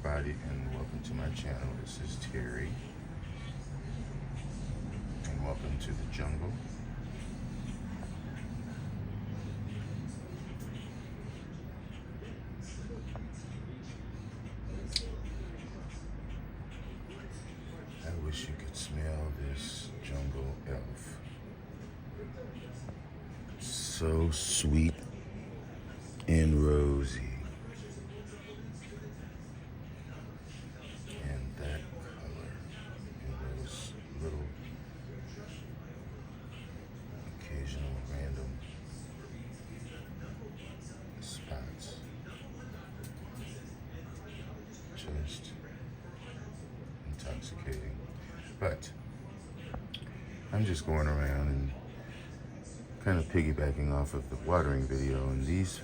everybody, and welcome to my channel. This is Terry, and welcome to the jungle. I wish you could smell this jungle elf. So sweet and rosy. And that color and those little occasional random spots. Just intoxicating. But I'm just going around and kind of piggybacking off of the watering video, and these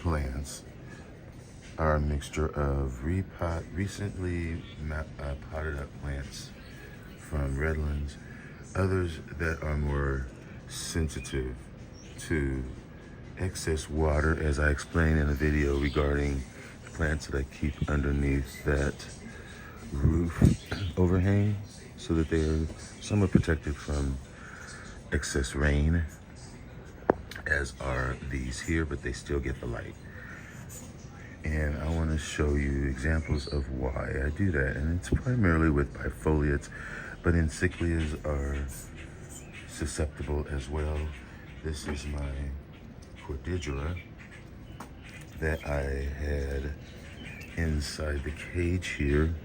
plants are a mixture of recently potted up plants from Redlands, others that are more sensitive to excess water, as I explained in a video regarding the plants that I keep underneath that roof overhang so that they are somewhat protected from excess rain, as are these here, but they still get the light. And I want to show you examples of why I do that. And it's primarily with bifoliates, but encyclias are susceptible as well. This is my cordillera that I had inside the cage here.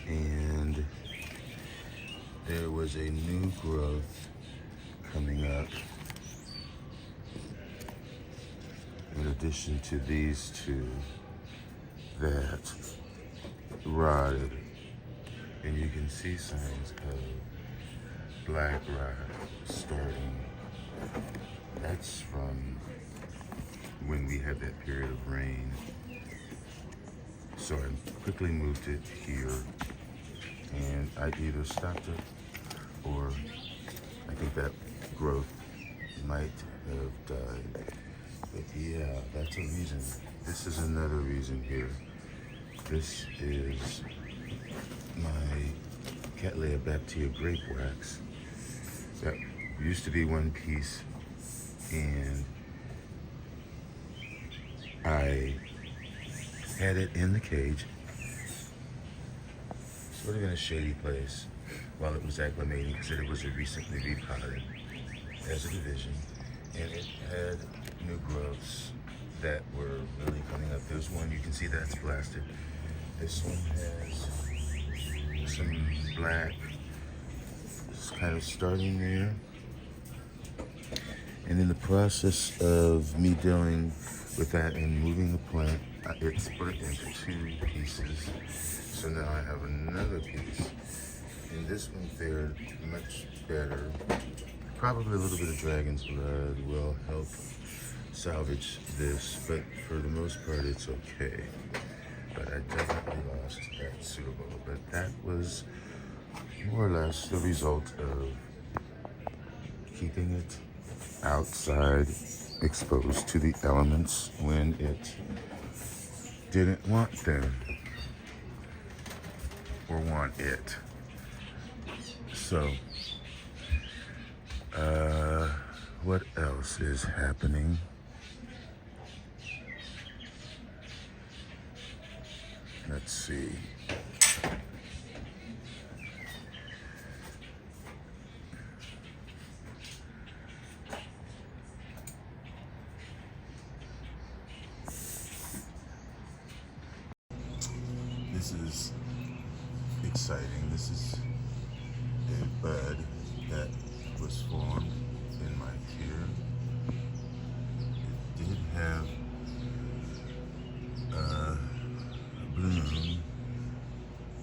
And there was a new growth coming up in addition to these two that rotted, and you can see signs of black rot starting. That's from when we had that period of rain. So I quickly moved it here, and I either stopped it or I think that growth might have died. But yeah, that's a reason. This is another reason here. This is my Cattleya bactea grape wax that used to be one piece, and I had it in the cage, sort of in a shady place while it was acclimating, because it was a recently repotted as a division, and it had new growths that were really coming up. There's one, you can see that's blasted. This one has some black, it's kind of starting there. And in the process of me dealing with that and moving the plant, it split into two pieces. So now I have another piece. And this one fared much better. Probably a little bit of dragon's blood will help salvage this, but for the most part it's okay. But I definitely lost that pseudo, but that was more or less the result of keeping it outside, exposed to the elements when it didn't want them or want it. So what else is happening? Let's see. This is exciting. This is a bud that was formed in my tier. It did have bloom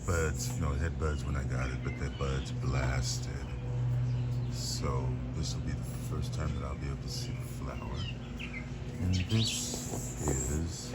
buds. No, it had buds when I got it, but the buds blasted. So this will be the first time that I'll be able to see the flower. And this is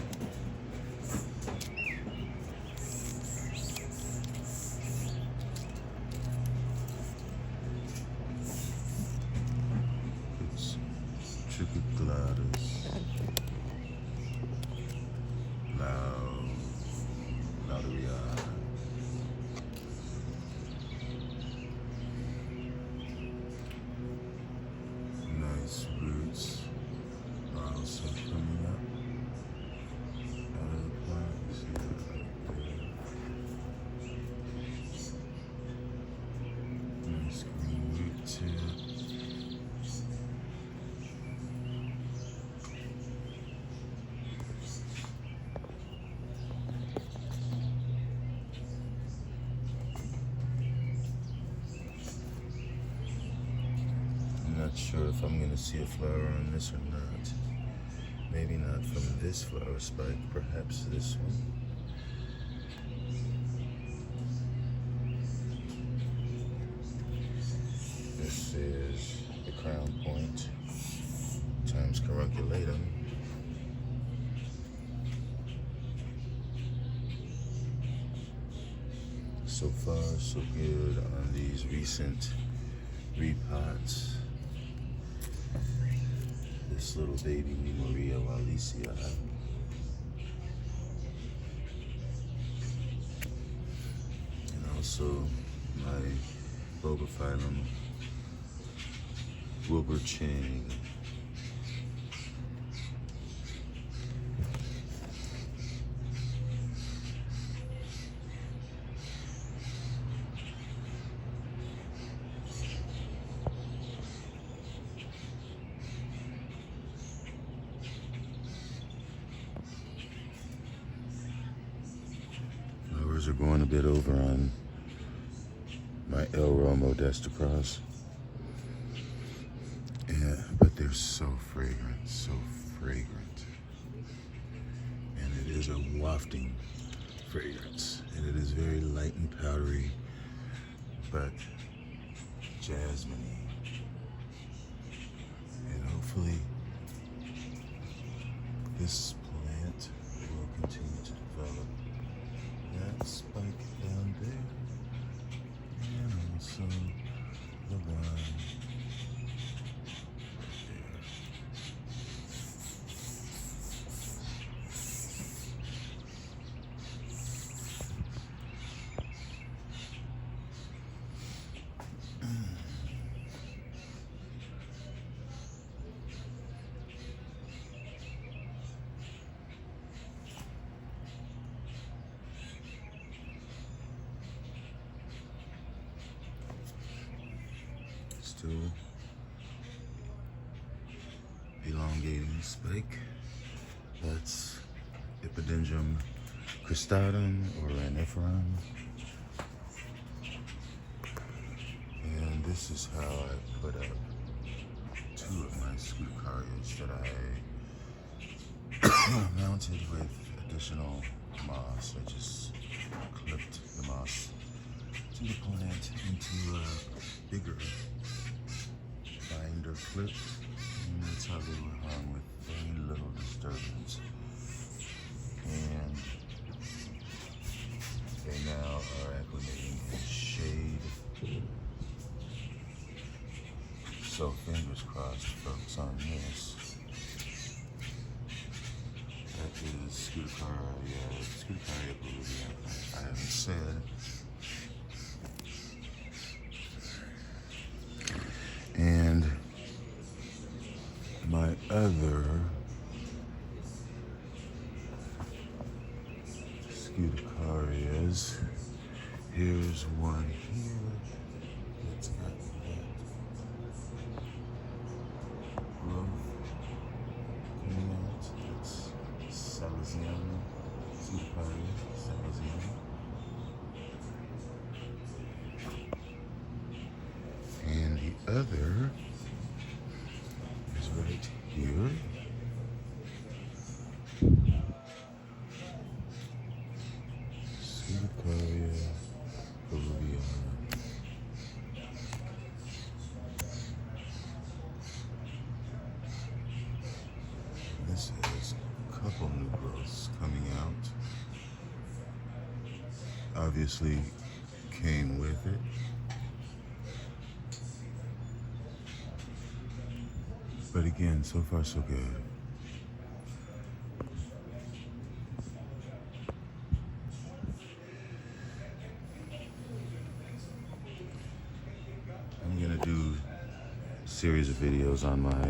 not sure if I'm gonna see a flower on this or not. Maybe not from this flower spike, perhaps this one. This is the crown point times carunculatum. So far, so good on these recent repots. This little baby Maria Wallacea. And also my Bogophyllum Wilbur Chang. Flowers are going a bit over on my Elro Modesta Cross. Yeah, but they're so fragrant, so fragrant. And it is a wafting fragrance. And it is very light and powdery, but jasmine-y. And hopefully this plant will continue to develop. That spike down there, and also the one there. Still elongating spike. That's Epidendrum cristatum or raniferum. And this is how I put up two of my Scutacarias that I mounted with additional moss. I just clipped the moss to the plant into a bigger binder clip, and that's how they were hung with very little disturbance. And they now are acclimating in shade. So fingers crossed, folks, on this. That is Scutacaria Peruviana. I haven't said. And my other Scutacarias, here's one here that's got that growth coming out. It's Salesiana, Scutacaria Salesiana. And the other is right here. Scutacaria Peruviana. This has a couple new growths coming out. Obviously came with it. But again, so far so good. I'm gonna do a series of videos on my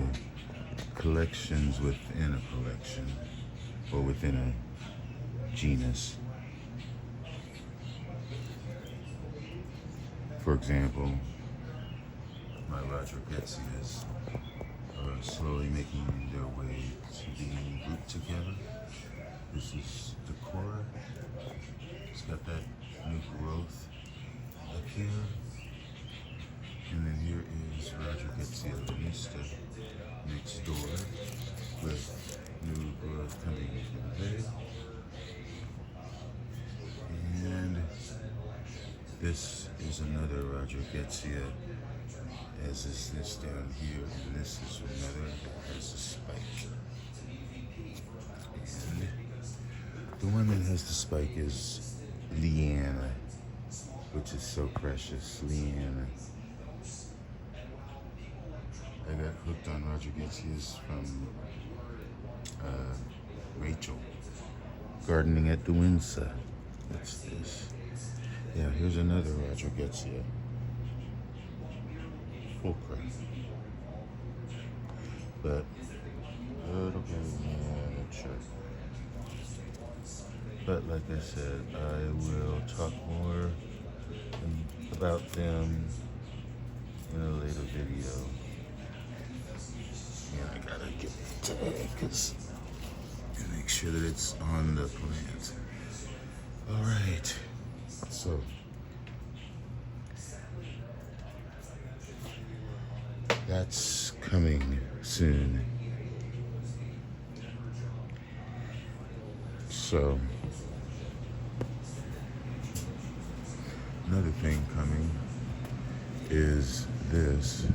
collections within a collection, or within a genus. For example, my Rodriguesias are slowly making their way to being grouped together. This is Decora. It's got that new growth up here. And then here is Rodriguesia Venus. vista next door with new growth coming from there. And this is another Rodriguezia, as is this down here, and this is another that has a spike. And the one that has the spike is Leanna, which is so precious, Leanna. I got hooked on Rodriguezias from Rachel, gardening at the Windsor. What's this? Yeah, here's another Rodriguezia. Fulcra. But, okay, yeah, sure. But like I said, I will talk more about them in a later video. And I gotta get the tag and make sure that it's on the plant. Alright, so that's coming soon. So another thing coming is this.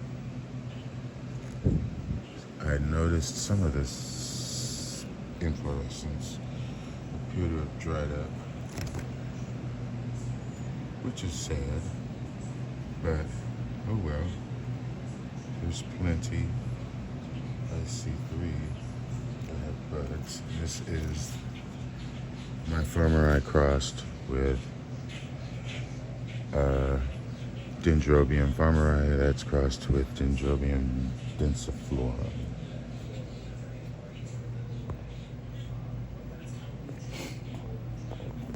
I noticed some of this inflorescence appear to have dried up, which is sad, but oh well. There's plenty. I see 3 that have buds. This is my farmer I crossed with Dendrobium farmeri that's crossed with Dendrobium densiflorum.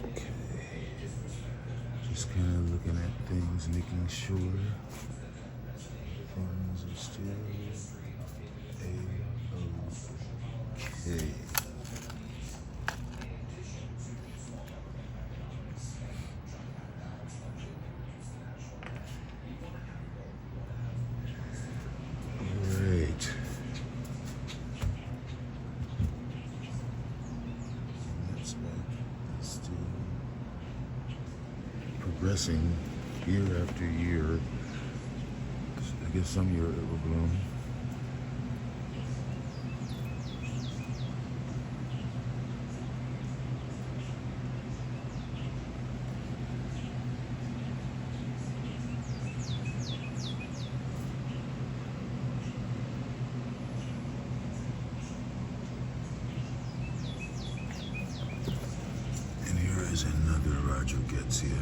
Okay. Just kind of looking at things, making sure things are still A-OK. Great. That's back. It's still progressing year after year. I guess some year it will bloom. And here is another Rodriguezia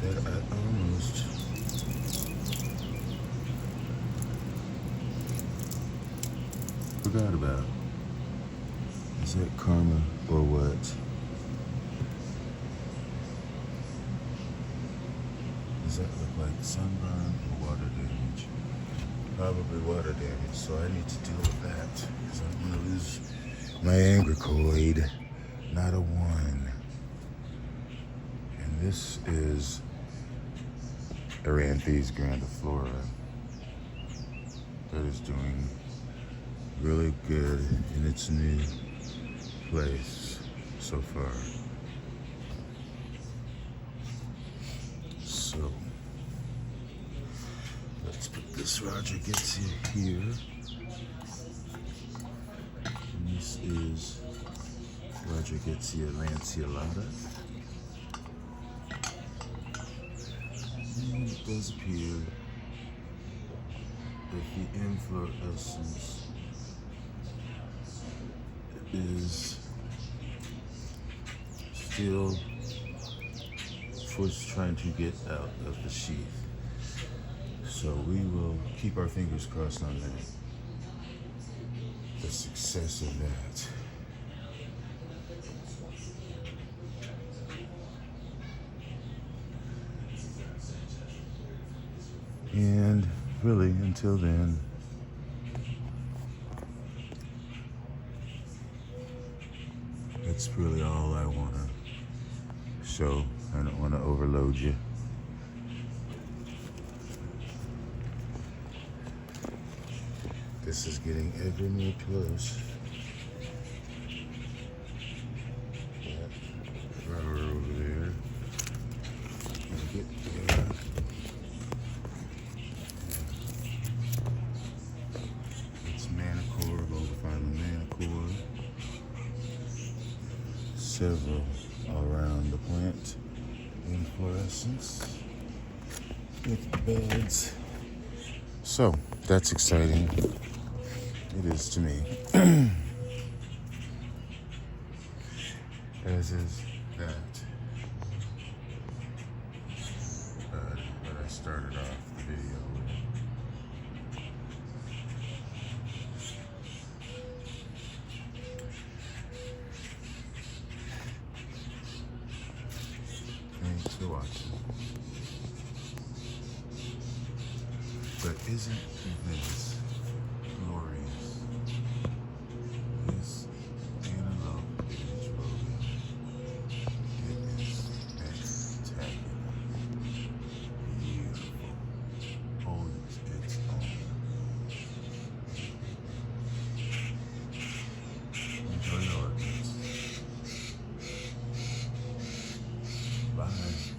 that I almost forgot about. Is that karma or what? Does that look like sunburn or water damage? Probably water damage, so I need to deal with that because I'm going to lose my angricoid. Not a 1. And this is Aranthes grandiflora that is doing really good in its new place so far. So let's put this Rodriguezia here. And this is Rodriguezia lanceolata. And it does appear that the inflorescence is still trying to get out of the sheath. So we will keep our fingers crossed on that. The success of that. And really, until then, that's really all I want to show. I don't want to overload you. this is getting ever more close. That flower over there. Gonna get there. It's manicore. Go find the manicore. Several around the plant. Inflorescence with buds. So that's exciting. It is to me. As is that bud that I started off the video with. Thanks for watching. But isn't this glorious? This antelope is rolling. It is spectacular. Beautiful. Holds its own. Enjoy your orchids. Bye.